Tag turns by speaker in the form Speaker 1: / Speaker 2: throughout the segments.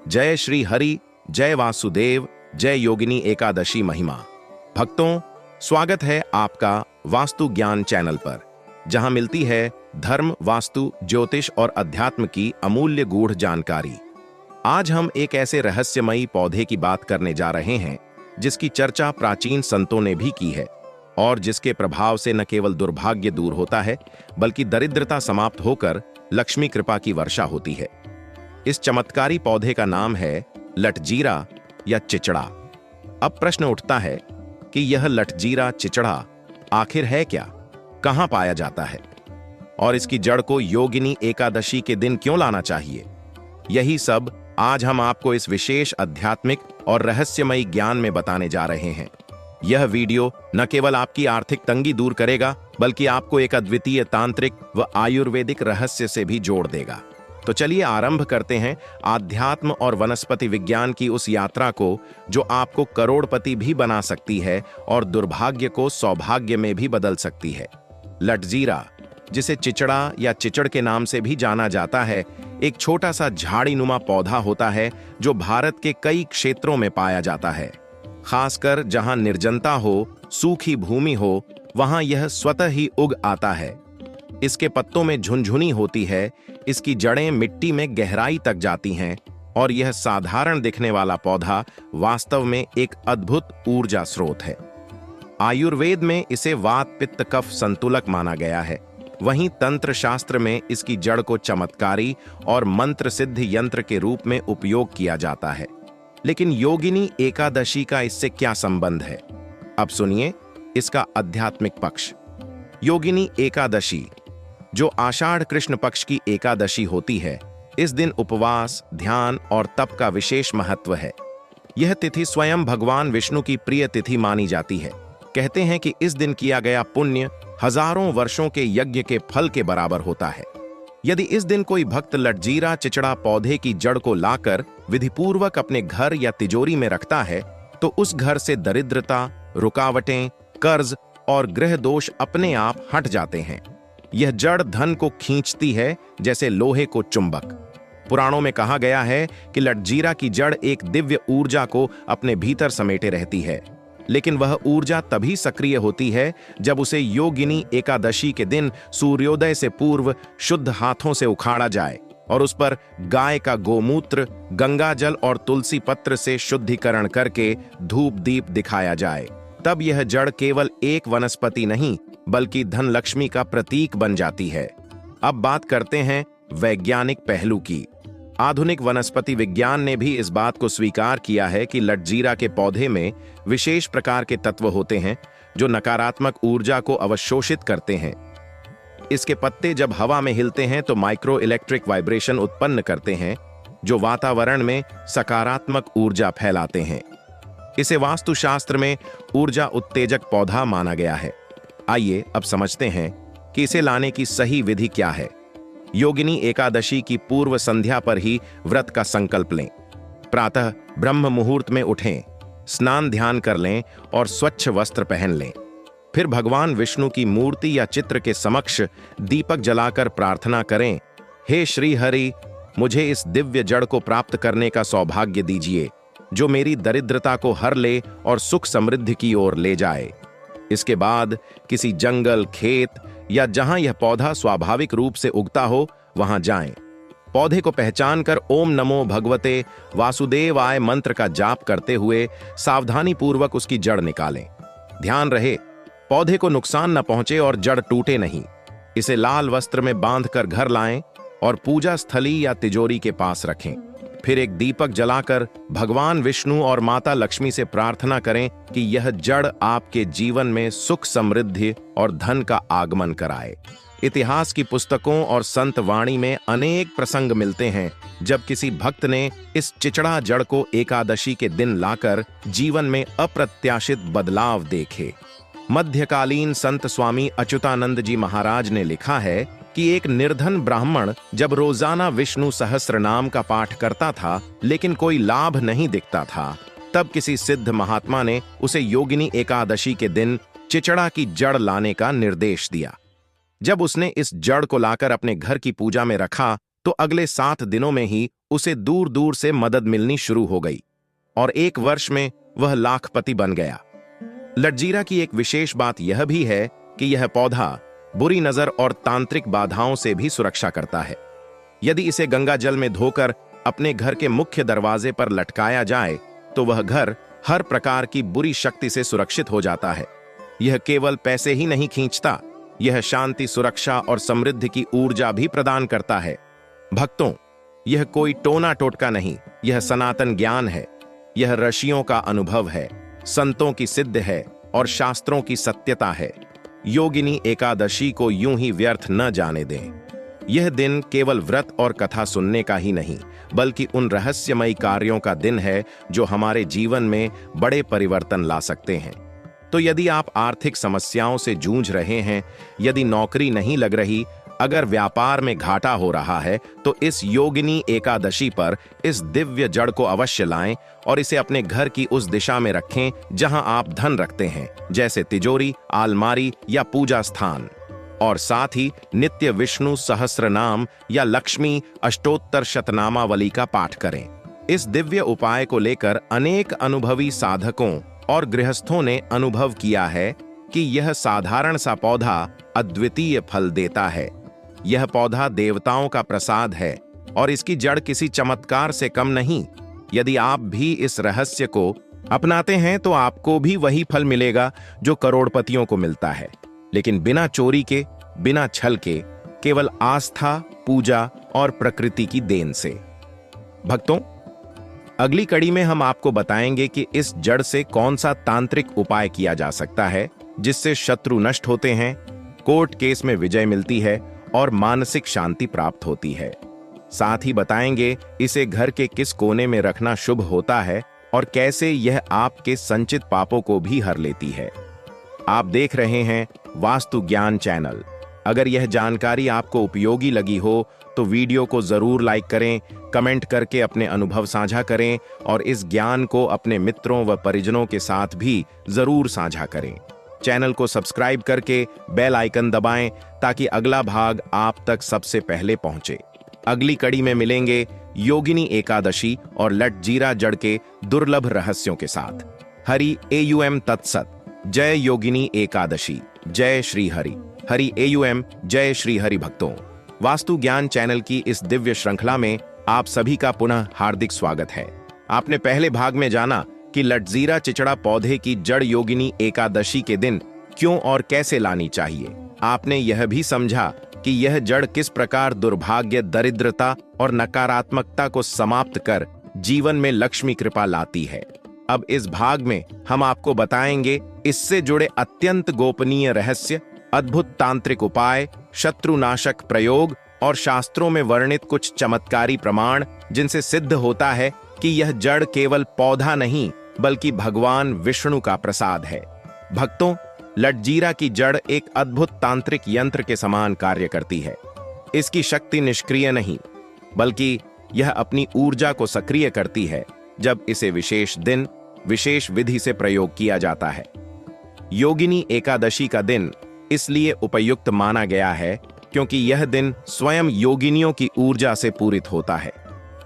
Speaker 1: जय श्री हरि, जय वासुदेव, जय योगिनी एकादशी महिमा। भक्तों, स्वागत है आपका वास्तु ज्ञान चैनल पर, जहां मिलती है धर्म, वास्तु, ज्योतिष और अध्यात्म की अमूल्य गूढ़ जानकारी। आज हम एक ऐसे रहस्यमयी पौधे की बात करने जा रहे हैं जिसकी चर्चा प्राचीन संतों ने भी की है और जिसके प्रभाव से न केवल दुर्भाग्य दूर होता है बल्कि दरिद्रता समाप्त होकर लक्ष्मी कृपा की वर्षा होती है। इस चमत्कारी पौधे का नाम है लटजीरा या चिचड़ा। अब प्रश्न उठता है कि यह लटजीरा चिचड़ा आखिर है क्या, कहां पाया जाता है और इसकी जड़ को योगिनी एकादशी के दिन क्यों लाना चाहिए? यही सब आज हम आपको इस विशेष आध्यात्मिक और रहस्यमयी ज्ञान में बताने जा रहे हैं। यह वीडियो न केवल आपकी आर्थिक तंगी दूर करेगा बल्कि आपको एक अद्वितीय तांत्रिक व आयुर्वेदिक रहस्य से भी जोड़ देगा। तो चलिए आरंभ करते हैं आध्यात्म और वनस्पति विज्ञान की उस यात्रा को जो आपको करोड़पति भी बना सकती है और दुर्भाग्य को सौभाग्य में भी बदल सकती है। लटजीरा, जिसे चिचड़ा या चिचड़ के नाम से भी जाना जाता है, एक छोटा सा झाड़ीनुमा पौधा होता है जो भारत के कई क्षेत्रों में पाया जाता है। खासकर जहां निर्जनता हो, सूखी भूमि हो, वहां यह स्वतः ही उग आता है। इसके पत्तों में झुनझुनी होती है, इसकी जड़ें मिट्टी में गहराई तक जाती हैं और यह साधारण दिखने वाला पौधा वास्तव में एक अद्भुत ऊर्जा स्रोत है। आयुर्वेद में इसे वात पित्त कफ संतुलक माना गया है। वहीं तंत्र शास्त्र में इसकी जड़ को चमत्कारी और मंत्र सिद्ध यंत्र के रूप में उपयोग किया जाता है। लेकिन योगिनी एकादशी का इससे क्या संबंध है? अब सुनिए इसका आध्यात्मिक पक्ष। योगिनी एकादशी, जो आषाढ़ कृष्ण पक्ष की एकादशी होती है, इस दिन उपवास, ध्यान और तप का विशेष महत्व है। यह तिथि स्वयं भगवान विष्णु की प्रिय तिथि मानी जाती है। कहते हैं कि इस दिन किया गया पुण्य हजारों वर्षों के यज्ञ के फल के बराबर होता है। यदि इस दिन कोई भक्त लटजीरा चिचड़ा पौधे की जड़ को लाकर विधिपूर्वक अपने घर या तिजोरी में रखता है तो उस घर से दरिद्रता, रुकावटें, कर्ज और ग्रह दोष अपने आप हट जाते हैं। यह जड़ धन को खींचती है जैसे लोहे को चुंबक। पुराणों में कहा गया है कि लटजीरा की जड़ एक दिव्य ऊर्जा को अपने भीतर समेटे रहती है, लेकिन वह ऊर्जा तभी सक्रिय होती है जब उसे योगिनी एकादशी के दिन सूर्योदय से पूर्व शुद्ध हाथों से उखाड़ा जाए और उस पर गाय का गोमूत्र, गंगाजल और तुलसी पत्र से शुद्धिकरण करके धूप दीप दिखाया जाए। तब यह जड़ केवल एक वनस्पति नहीं बल्कि धन लक्ष्मी का प्रतीक बन जाती है। अब बात करते हैं वैज्ञानिक पहलू की। आधुनिक वनस्पति विज्ञान ने भी इस बात को स्वीकार किया है कि लटजीरा के पौधे में विशेष प्रकार के तत्व होते हैं जो नकारात्मक ऊर्जा को अवशोषित करते हैं। इसके पत्ते जब हवा में हिलते हैं तो माइक्रो इलेक्ट्रिक वाइब्रेशन उत्पन्न करते हैं जो वातावरण में सकारात्मक ऊर्जा फैलाते हैं। इसे वास्तुशास्त्र में ऊर्जा उत्तेजक पौधा माना गया है। आइए अब समझते हैं कि इसे लाने की सही विधि क्या है। योगिनी एकादशी की पूर्व संध्या पर ही व्रत का संकल्प लें। प्रातः ब्रह्म मुहूर्त में उठें, स्नान ध्यान कर लें और स्वच्छ वस्त्र पहन लें। फिर भगवान विष्णु की मूर्ति या चित्र के समक्ष दीपक जलाकर प्रार्थना करें, हे श्री हरि, मुझे इस दिव्य जड़ को प्राप्त करने का सौभाग्य दीजिए जो मेरी दरिद्रता को हर ले और सुख समृद्धि की ओर ले जाए। इसके बाद किसी जंगल, खेत या जहां यह पौधा स्वाभाविक रूप से उगता हो वहां जाएं। पौधे को पहचान कर ओम नमो भगवते वासुदेवाय मंत्र का जाप करते हुए सावधानी पूर्वक उसकी जड़ निकालें। ध्यान रहे पौधे को नुकसान न पहुंचे और जड़ टूटे नहीं। इसे लाल वस्त्र में बांधकर घर लाएं और पूजा स्थली या तिजोरी के पास रखें। फिर एक दीपक जलाकर भगवान विष्णु और माता लक्ष्मी से प्रार्थना करें कि यह जड़ आपके जीवन में सुख, समृद्धि और धन का आगमन कराए। इतिहास की पुस्तकों और संत वाणी में अनेक प्रसंग मिलते हैं जब किसी भक्त ने इस चिचड़ा जड़ को एकादशी के दिन लाकर जीवन में अप्रत्याशित बदलाव देखे। मध्यकालीन संत स्वामी अच्युतानंद जी महाराज ने लिखा है कि एक निर्धन ब्राह्मण जब रोजाना विष्णु सहस्त्र नाम का पाठ करता था लेकिन कोई लाभ नहीं दिखता था, तब किसी सिद्ध महात्मा ने उसे योगिनी एकादशी के दिन चिचड़ा की जड़ लाने का निर्देश दिया। जब उसने इस जड़ को लाकर अपने घर की पूजा में रखा तो अगले 7 दिनों में ही उसे दूर दूर से मदद मिलनी शुरू हो गई और 1 वर्ष में वह लाखपति बन गया। लटजीरा की एक विशेष बात यह भी है कि यह पौधा बुरी नजर और तांत्रिक बाधाओं से भी सुरक्षा करता है। यदि इसे गंगा जल में धोकर अपने घर के मुख्य दरवाजे पर लटकाया जाए तो वह घर हर प्रकार की बुरी शक्ति से सुरक्षित हो जाता है। यह केवल पैसे ही नहीं खींचता, यह शांति, सुरक्षा और समृद्धि की ऊर्जा भी प्रदान करता है। भक्तों, यह कोई टोना टोटका नहीं, यह सनातन ज्ञान है। यह ऋषियों का अनुभव है, संतों की सिद्ध है और शास्त्रों की सत्यता है। योगिनी एकादशी को यूं ही व्यर्थ न जाने दें। यह दिन केवल व्रत और कथा सुनने का ही नहीं, बल्कि उन रहस्यमयी कार्यों का दिन है जो हमारे जीवन में बड़े परिवर्तन ला सकते हैं। तो यदि आप आर्थिक समस्याओं से जूझ रहे हैं, यदि नौकरी नहीं लग रही, अगर व्यापार में घाटा हो रहा है, तो इस योगिनी एकादशी पर इस दिव्य जड़ को अवश्य लाएं और इसे अपने घर की उस दिशा में रखें जहां आप धन रखते हैं, जैसे तिजोरी, अलमारी या पूजा स्थान। और साथ ही नित्य विष्णु सहस्रनाम या लक्ष्मी अष्टोत्तर शतनामावली का पाठ करें। इस दिव्य उपाय को लेकर अनेक अनुभवी साधकों और गृहस्थों ने अनुभव किया है कि यह साधारण सा पौधा अद्वितीय फल देता है। यह पौधा देवताओं का प्रसाद है और इसकी जड़ किसी चमत्कार से कम नहीं। यदि आप भी इस रहस्य को अपनाते हैं तो आपको भी वही फल मिलेगा जो करोड़पतियों को मिलता है, लेकिन बिना चोरी के, बिना छल के, केवल आस्था, पूजा और प्रकृति की देन से। भक्तों, अगली कड़ी में हम आपको बताएंगे कि इस जड़ से कौन सा तांत्रिक उपाय किया जा सकता है जिससे शत्रु नष्ट होते हैं, कोर्ट केस में विजय मिलती है और मानसिक शांति प्राप्त होती है। साथ ही बताएंगे इसे घर के किस कोने में रखना शुभ होता है और कैसे यह आपके संचित पापों को भी हर लेती है। आप देख रहे हैं वास्तु ज्ञान चैनल। अगर यह जानकारी आपको उपयोगी लगी हो तो वीडियो को जरूर लाइक करें, कमेंट करके अपने अनुभव साझा करें और इस ज्ञान को अपने मित्रों व परिजनों के साथ भी जरूर साझा करें। चैनल को सब्सक्राइब करके बेल आइकन दबाएं ताकि अगला भाग आप तक सबसे पहले पहुंचे। अगली कड़ी में मिलेंगे योगिनी एकादशी और लटजीरा जड़ के दुर्लभ रहस्यों के साथ। हरि एयुएम तत्सत। जय योगिनी एकादशी, जय श्री हरि। हरि एयुएम, जय श्री हरि। भक्तों, वास्तु ज्ञान चैनल की इस दिव्य श्रृंखला में आप सभी का पुनः हार्दिक स्वागत है। आपने पहले भाग में जाना कि लटजीरा चिचड़ा पौधे की जड़ योगिनी एकादशी के दिन क्यों और कैसे लानी चाहिए। आपने यह भी समझा कि यह जड़ किस प्रकार दुर्भाग्य, दरिद्रता और नकारात्मकता को समाप्त कर जीवन में लक्ष्मी कृपा लाती है। अब इस भाग में हम आपको बताएंगे इससे जुड़े अत्यंत गोपनीय रहस्य, अद्भुत तांत्रिक उपाय, शत्रुनाशक प्रयोग और शास्त्रों में वर्णित कुछ चमत्कारी प्रमाण जिनसे सिद्ध होता है कि यह जड़ केवल पौधा नहीं बल्कि भगवान विष्णु का प्रसाद है। भक्तों, लटजीरा की जड़ एक अद्भुत तांत्रिक यंत्र के समान कार्य करती है। इसकी शक्ति निष्क्रिय नहीं बल्कि यह अपनी ऊर्जा को सक्रिय करती है जब इसे विशेष दिन, विशेष विधि से प्रयोग किया जाता है। योगिनी एकादशी का दिन इसलिए उपयुक्त माना गया है क्योंकि यह दिन स्वयं योगिनियों की ऊर्जा से पूरित होता है।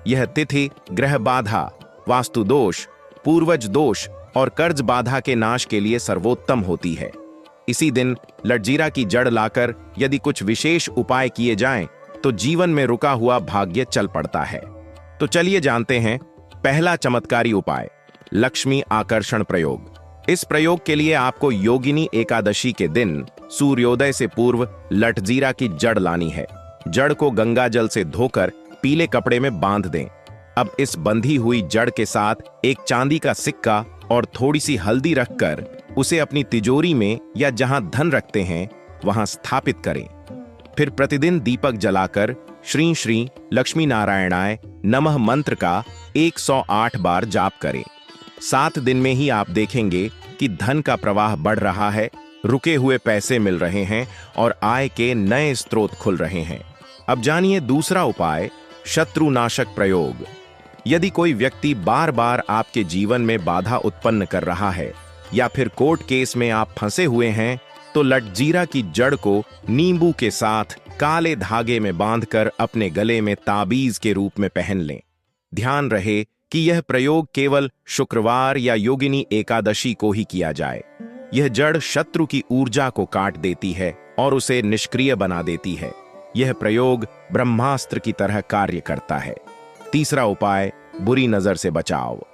Speaker 1: यह तिथि ग्रह बाधा, वास्तु दोष, पूर्वज दोष और कर्ज बाधा के नाश के लिए सर्वोत्तम होती है। इसी दिन लटजीरा की जड़ लाकर यदि कुछ विशेष उपाय किए जाएं तो जीवन में रुका हुआ भाग्य चल पड़ता है। तो चलिए जानते हैं पहला चमत्कारी उपाय, लक्ष्मी आकर्षण प्रयोग। इस प्रयोग के लिए आपको योगिनी एकादशी के दिन सूर्योदय से पूर्व लटजीरा की जड़ लानी है। जड़ को गंगा जल से धोकर पीले कपड़े में बांध दें। अब इस बंधी हुई जड़ के साथ एक चांदी का सिक्का और थोड़ी सी हल्दी रखकर उसे अपनी तिजोरी में या जहां धन रखते हैं वहां स्थापित करें। फिर प्रतिदिन दीपक जलाकर श्री श्री लक्ष्मी नारायणाय नमः मंत्र का 108 बार जाप करें। 7 दिन में ही आप देखेंगे कि धन का प्रवाह बढ़ रहा है, रुके हुए पैसे मिल रहे हैं और आय के नए स्रोत खुल रहे हैं। अब जानिए दूसरा उपाय, शत्रुनाशक प्रयोग। यदि कोई व्यक्ति बार बार आपके जीवन में बाधा उत्पन्न कर रहा है या फिर कोर्ट केस में आप फंसे हुए हैं तो लटजीरा की जड़ को नींबू के साथ काले धागे में बांधकर अपने गले में ताबीज के रूप में पहन लें। ध्यान रहे कि यह प्रयोग केवल शुक्रवार या योगिनी एकादशी को ही किया जाए। यह जड़ शत्रु की ऊर्जा को काट देती है और उसे निष्क्रिय बना देती है। यह प्रयोग ब्रह्मास्त्र की तरह कार्य करता है। तीसरा उपाय, बुरी नजर से बचाव।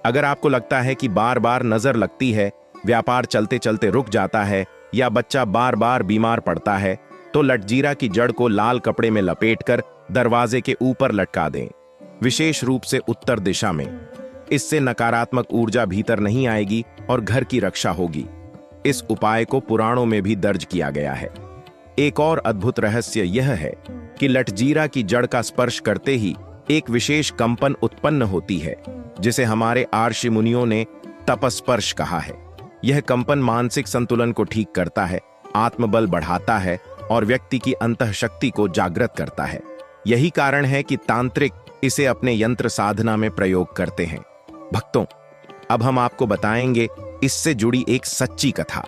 Speaker 1: अगर आपको लगता है कि बार बार नजर लगती है, व्यापार चलते चलते रुक जाता है या बच्चा बार बार बीमार पड़ता है, तो लटजीरा की जड़ को लाल कपड़े में लपेटकर दरवाजे के ऊपर लटका दें, विशेष रूप से उत्तर दिशा में। इससे नकारात्मक ऊर्जा भीतर नहीं आएगी और घर की रक्षा होगी। इस उपाय को पुराणों में भी दर्ज किया गया है। एक और अद्भुत रहस्य यह है कि लटजीरा की जड़ का स्पर्श करते ही एक विशेष कंपन उत्पन्न होती है, जिसे हमारे आर्षि मुनियों ने तपस्पर्श कहा है। यह कंपन मानसिक संतुलन को ठीक करता है, आत्मबल बढ़ाता है और व्यक्ति की अंतःशक्ति को जागृत करता है। यही कारण है कि तांत्रिक इसे अपने यंत्र साधना में प्रयोग करते हैं। भक्तों, अब हम आपको बताएंगे इससे जुड़ी एक सच्ची कथा।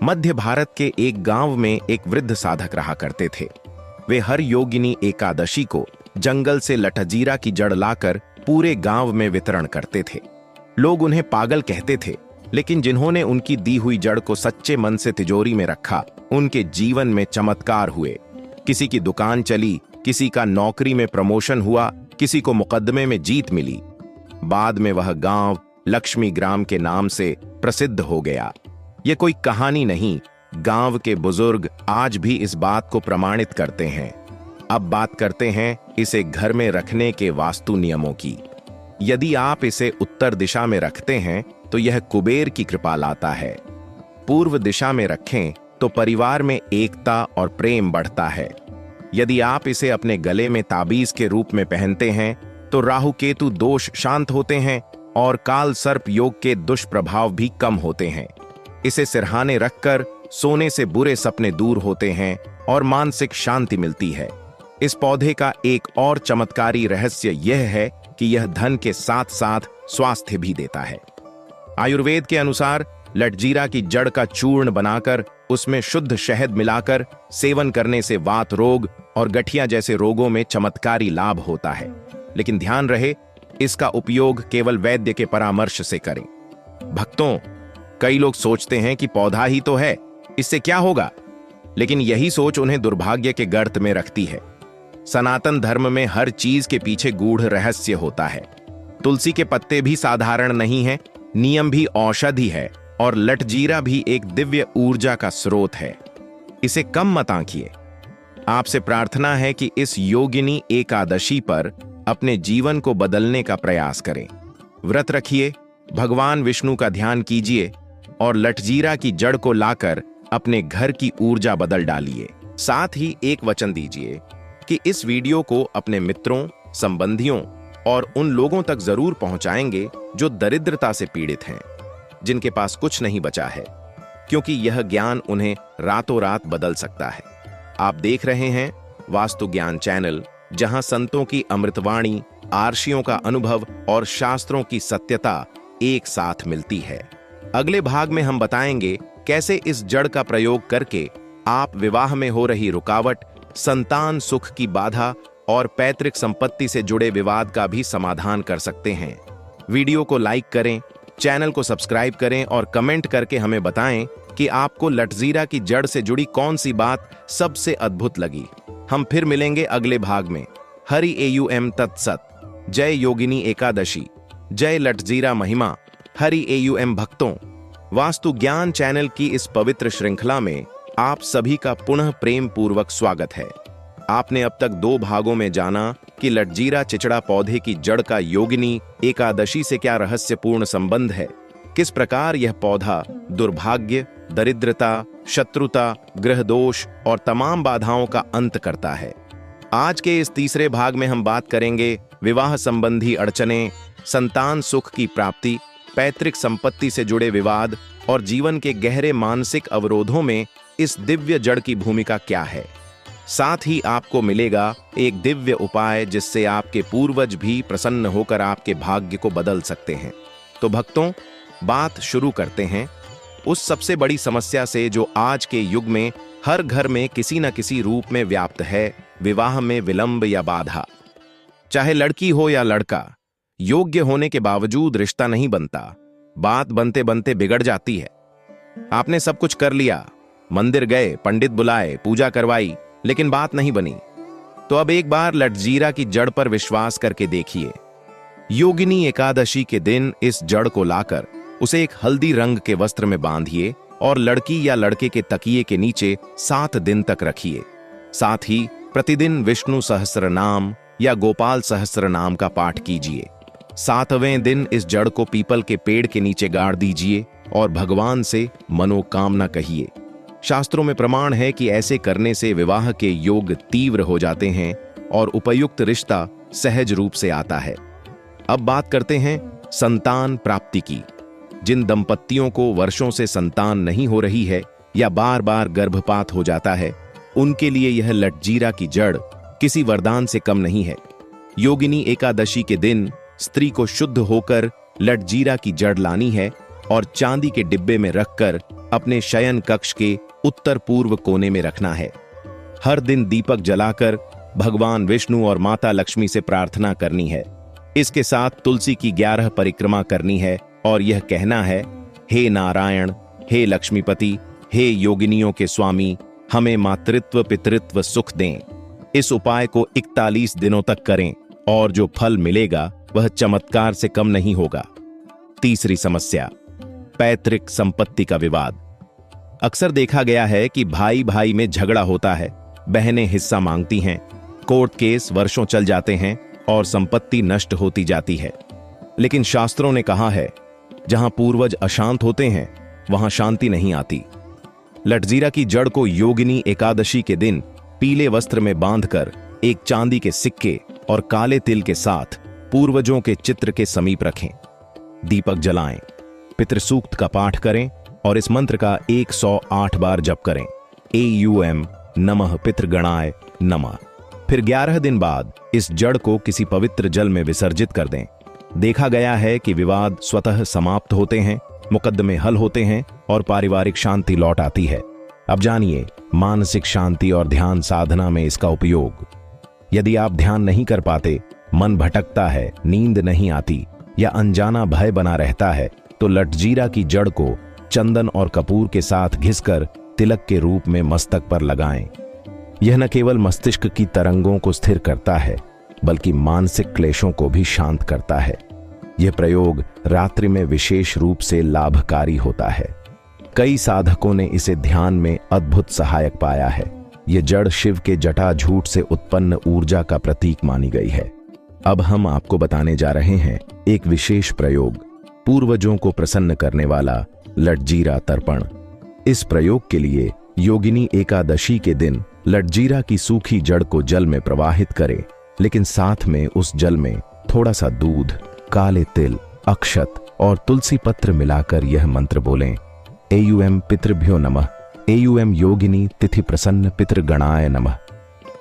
Speaker 1: मध्य भारत के एक गांव में एक वृद्ध साधक रहा करते थे। वे हर योगिनी एकादशी को जंगल से लटजीरा की जड़ लाकर पूरे गांव में वितरण करते थे। लोग उन्हें पागल कहते थे, लेकिन जिन्होंने उनकी दी हुई जड़ को सच्चे मन से तिजोरी में रखा, उनके जीवन में चमत्कार हुए। किसी की दुकान चली, किसी का नौकरी में प्रमोशन हुआ, किसी को मुकदमे में जीत मिली। बाद में वह गांव लक्ष्मी ग्राम के नाम से प्रसिद्ध हो गया। यह कोई कहानी नहीं, गांव के बुजुर्ग आज भी इस बात को प्रमाणित करते हैं। अब बात करते हैं इसे घर में रखने के वास्तु नियमों की। यदि आप इसे उत्तर दिशा में रखते हैं तो यह कुबेर की कृपा लाता है। पूर्व दिशा में रखें तो परिवार में एकता और प्रेम बढ़ता है। यदि आप इसे अपने गले में ताबीज के रूप में पहनते हैं तो राहु केतु दोष शांत होते हैं और काल सर्प योग के दुष्प्रभाव भी कम होते हैं। इसे सिरहाने रखकर सोने से बुरे सपने दूर होते हैं और मानसिक शांति मिलती है। इस पौधे का एक और चमत्कारी रहस्य यह है कि यह धन के साथ साथ स्वास्थ्य भी देता है। आयुर्वेद के अनुसार लटजीरा की जड़ का चूर्ण बनाकर उसमें शुद्ध शहद मिलाकर सेवन करने से वात रोग और गठिया जैसे रोगों में चमत्कारी लाभ होता है। लेकिन ध्यान रहे, इसका उपयोग केवल वैद्य के परामर्श से करें। भक्तों, कई लोग सोचते हैं कि पौधा ही तो है, इससे क्या होगा, लेकिन यही सोच उन्हें दुर्भाग्य के गर्त में रखती है। सनातन धर्म में हर चीज के पीछे गूढ़ रहस्य होता है। तुलसी के पत्ते भी साधारण नहीं है, नियम भी औषधि है और लटजीरा भी एक दिव्य ऊर्जा का स्रोत है। इसे कम मत आंकिए। आपसे प्रार्थना है कि इस योगिनी एकादशी पर अपने जीवन को बदलने का प्रयास करें। व्रत रखिए, भगवान विष्णु का ध्यान कीजिए और लटजीरा की जड़ को लाकर अपने घर की ऊर्जा बदल डालिए। साथ ही एक वचन दीजिए कि इस वीडियो को अपने मित्रों, संबंधियों और उन लोगों तक जरूर पहुंचाएंगे जो दरिद्रता से पीड़ित हैं, जिनके पास कुछ नहीं बचा है, क्योंकि यह ज्ञान उन्हें रातों रात बदल सकता है। आप देख रहे हैं वास्तु ज्ञान चैनल, जहां संतों की अमृतवाणी, आर्षियों का अनुभव और शास्त्रों की सत्यता एक साथ मिलती है। अगले भाग में हम बताएंगे कैसे इस जड़ का प्रयोग करके आप विवाह में हो रही रुकावट, संतान सुख की बाधा और पैतृक संपत्ति से जुड़े विवाद का भी समाधान कर सकते हैं। वीडियो को लाइक करें, चैनल को सब्सक्राइब करें और कमेंट करके हमें बताएं कि आपको लटजीरा की जड़ से जुड़ी कौन सी बात सबसे अद्भुत लगी। हम फिर मिलेंगे अगले भाग में। हरि एयू तत्सत। जय योगिनी एकादशी, जय लटजीरा महिमा। हरि एयू भक्तों, वास्तु ज्ञान चैनल की इस पवित्र श्रृंखला में आप सभी का पुनः प्रेम पूर्वक स्वागत है। आपने अब तक 2 भागों में जाना कि लटजीरा चिचड़ा पौधे की जड़ का योगिनी एकादशी से क्या रहस्यपूर्ण संबंध है, किस प्रकार यह पौधा दुर्भाग्य, दरिद्रता, शत्रुता, ग्रह दोष और तमाम बाधाओं का अंत करता है। आज के इस तीसरे भाग में हम बात करेंगे विवाह संबंधी अड़चने, संतान सुख की प्राप्ति, पैतृक संपत्ति से जुड़े विवाद और जीवन के गहरे मानसिक अवरोधों में इस दिव्य जड़ की भूमिका क्या है। साथ ही आपको मिलेगा एक दिव्य उपाय जिससे आपके पूर्वज भी प्रसन्न होकर आपके भाग्य को बदल सकते हैं। तो भक्तों, बात शुरू करते हैं उस सबसे बड़ी समस्या से जो आज के युग में हर घर में किसी न किसी रूप में व्याप्त है विवाह में विलंब या बाधा। चाहे लड़की हो या लड़का, योग्य होने के बावजूद रिश्ता नहीं बनता। बात बनते बनते बिगड़ जाती है। आपने सब कुछ कर लिया, मंदिर गए, पंडित बुलाए, पूजा करवाई, लेकिन बात नहीं बनी। तो अब एक बार लटजीरा की जड़ पर विश्वास करके देखिए। योगिनी एकादशी के दिन इस जड़ को लाकर उसे एक हल्दी रंग के वस्त्र में बांधिए और लड़की या लड़के के तकिए के नीचे 7 दिन तक रखिए। साथ ही प्रतिदिन विष्णु सहस्त्र नाम या गोपाल सहस्त्र नाम का पाठ कीजिए। 7वें दिन इस जड़ को पीपल के पेड़ के नीचे गाड़ दीजिए और भगवान से मनोकामना कहिए। शास्त्रों में प्रमाण है कि ऐसे करने से विवाह के योग तीव्र हो जाते हैं और उपयुक्त रिश्ता सहज रूप से आता है। अब बात करते हैं संतान प्राप्ति की। जिन दंपत्तियों को वर्षों से संतान नहीं हो रही है या बार बार गर्भपात हो जाता है, उनके लिए यह लटजीरा की जड़ किसी वरदान से कम नहीं है। योगिनी एकादशी के दिन स्त्री को शुद्ध होकर लटजीरा की जड़ लानी है और चांदी के डिब्बे में रखकर अपने शयन कक्ष के उत्तर पूर्व कोने में रखना है। हर दिन दीपक जलाकर भगवान विष्णु और माता लक्ष्मी से प्रार्थना करनी है। इसके साथ तुलसी की 11 परिक्रमा करनी है और यह कहना है, हे नारायण, हे लक्ष्मीपति, हे योगिनियों के स्वामी, हमें मातृत्व पितृत्व सुख दें। इस उपाय को 41 दिनों तक करें और जो फल मिलेगा वह चमत्कार से कम नहीं होगा। तीसरी समस्या, पैतृक संपत्ति का विवाद। अक्सर देखा गया है कि भाई भाई में झगड़ा होता है, बहनें हिस्सा मांगती हैं, कोर्ट केस वर्षों चल जाते हैं और संपत्ति नष्ट होती जाती है। लेकिन शास्त्रों ने कहा है, जहां पूर्वज अशांत होते हैं वहां शांति नहीं आती। लटजीरा की जड़ को योगिनी एकादशी के दिन पीले वस्त्र में बांधकर एक चांदी के सिक्के और काले तिल के साथ पूर्वजों के चित्र के समीप रखें। दीपक जलाएं, पितृसूक्त का पाठ करें और इस मंत्र का 108 बार जप करें। AUM नमः पितृगणाय नमः। फिर 11 दिन बाद इस जड़ को किसी पवित्र जल में विसर्जित कर दें। देखा गया है कि विवाद स्वतः समाप्त होते हैं, मुकद्दमे हल होते हैं और पारिवारिक शांति लौट आती है। अब जानिए मानसिक शांति और ध्यान साधना में इसका उपयोग। यदि आप ध्यान नहीं कर पाते, मन भटकता है, नींद नहीं आती या अनजाना भय बना रहता है, तो लटजीरा की जड़ को चंदन और कपूर के साथ घिसकर तिलक के रूप में मस्तक पर लगाएं। यह न केवल मस्तिष्क की तरंगों को स्थिर करता है, बल्कि मानसिक क्लेशों को भी शांत करता है। यह प्रयोग रात्रि में विशेष रूप से लाभकारी होता है। कई साधकों ने इसे ध्यान में अद्भुत सहायक पाया है। यह जड़ शिव के जटाझूट से उत्पन्न ऊर्जा का प्रतीक मानी गई है। अब हम आपको बताने जा रहे हैं एक विशेष प्रयोग, पूर्वजों को प्रसन्न करने वाला लटजीरा तर्पण। इस प्रयोग के लिए योगिनी एकादशी के दिन लटजीरा की सूखी जड़ को जल में प्रवाहित करें, लेकिन साथ में उस जल में थोड़ा सा दूध, काले तिल, अक्षत और तुलसी पत्र मिलाकर यह मंत्र बोलें। AUM पितृभ्यो नमः, AUM योगिनी तिथि प्रसन्न पितृगणाय नमः।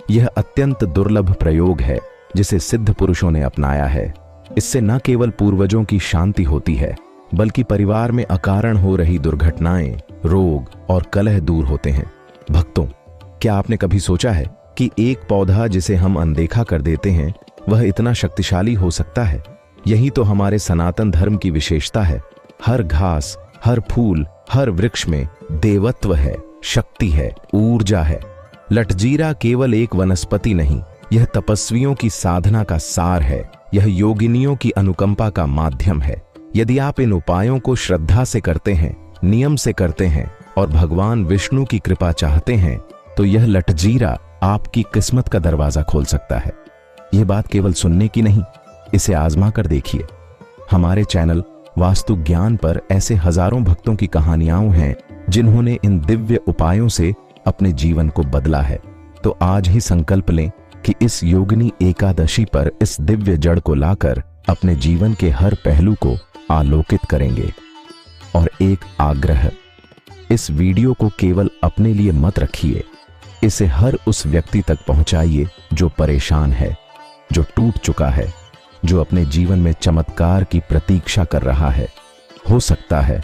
Speaker 1: यह अत्यंत दुर्लभ प्रयोग है जिसे सिद्ध पुरुषों ने अपनाया है। इससे न केवल पूर्वजों की शांति होती है, बल्कि परिवार में अकारण हो रही दुर्घटनाएं, रोग और कलह दूर होते हैं। भक्तों, क्या आपने कभी सोचा है कि एक पौधा जिसे हम अनदेखा कर देते हैं, वह इतना शक्तिशाली हो सकता है? यही तो हमारे सनातन धर्म की विशेषता है। हर घास, हर फूल, हर वृक्ष में देवत्व है, शक्ति है, ऊर्जा है। लटजीरा केवल एक वनस्पति नहीं, यह तपस्वियों की साधना का सार है। यह योगिनियों की अनुकंपा का माध्यम है। यदि आप इन उपायों को श्रद्धा से करते हैं, नियम से करते हैं और भगवान विष्णु की कृपा चाहते हैं, तो यह लटजीरा आपकी किस्मत का दरवाजा खोल सकता है। यह बात केवल सुनने की नहीं, इसे आजमा कर देखिए। हमारे चैनल वास्तु ज्ञान पर ऐसे हजारों भक्तों की कहानियां हैं जिन्होंने इन दिव्य उपायों से अपने जीवन को बदला है। तो आज ही संकल्प लें कि इस योगिनी एकादशी पर इस दिव्य जड़ को लाकर अपने जीवन के हर पहलू को आलोकित करेंगे। और एक आग्रह, इस वीडियो को केवल अपने लिए मत रखिए, इसे हर उस व्यक्ति तक पहुंचाइए जो परेशान है, जो टूट चुका है, जो अपने जीवन में चमत्कार की प्रतीक्षा कर रहा है। हो सकता है